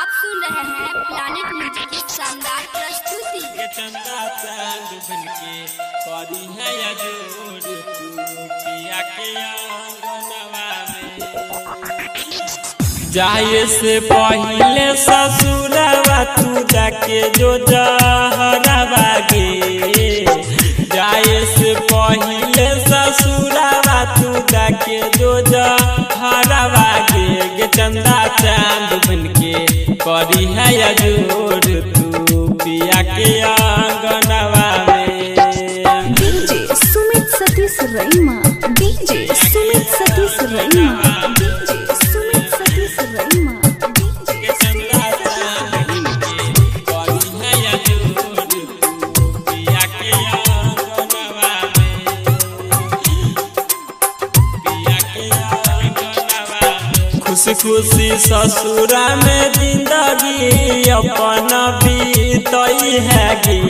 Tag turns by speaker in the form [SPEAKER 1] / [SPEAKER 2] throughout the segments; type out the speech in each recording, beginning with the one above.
[SPEAKER 1] आप सुन रहे हैं प्लैनेट म्यूजिक की शानदार प्रस्तुति।
[SPEAKER 2] ये चंदा चांद बनके करी है या जोड़ तू पिया के आंगनवा में। जाए से पहले ससुरवा तू जाके जो जहरवा गे, जाए से पहले ससुरवा तू जाके जो जहरवा गे। चंदा चांद बनके करी है या जोड़ तू पिया के आंगनवा में।
[SPEAKER 3] DJ Sumit Satish रईमा, DJ Sumit Satish रईमा, DJ Sumit Satish रईमा।
[SPEAKER 2] ये चंदा चांद बनके करी है या जोड़ तू पिया के आंगनवा में, पिया के आंगनवा में। खुशी खुशी ससुरा में जिंदगी अपन बीतई है गे।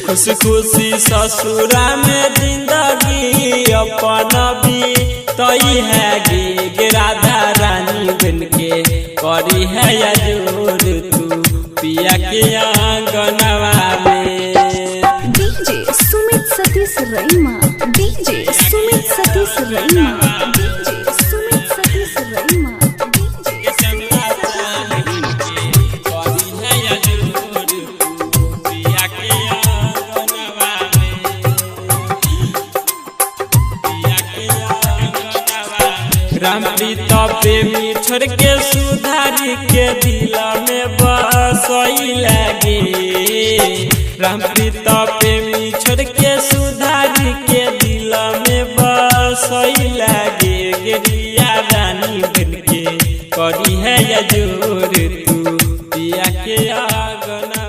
[SPEAKER 2] खुशी खुशी ससुरा में जिंदगी अपन बीतई है गे। राधा रानी बनके करी है या जोड़ तू पिया के आंगनवा में।
[SPEAKER 3] DJ Sumit Satish रईमा, DJ Sumit Satish रईमा, DJ Sumit Satish रईमा।
[SPEAKER 2] ये चंदा चांद बनके करी है या जोड़ तू पिया के आंगनवा में, पिया के आंगनवा में। राम प्रीत प्रेमी छोड़ के सुधारी के दिल में बसई लगे। राम प्रीत प्रेमी छोड़ के सुधारी के दिल में बसई लगे। गिरिया रानी बनके करी है या जोड़ तू पिया के आंगनवा।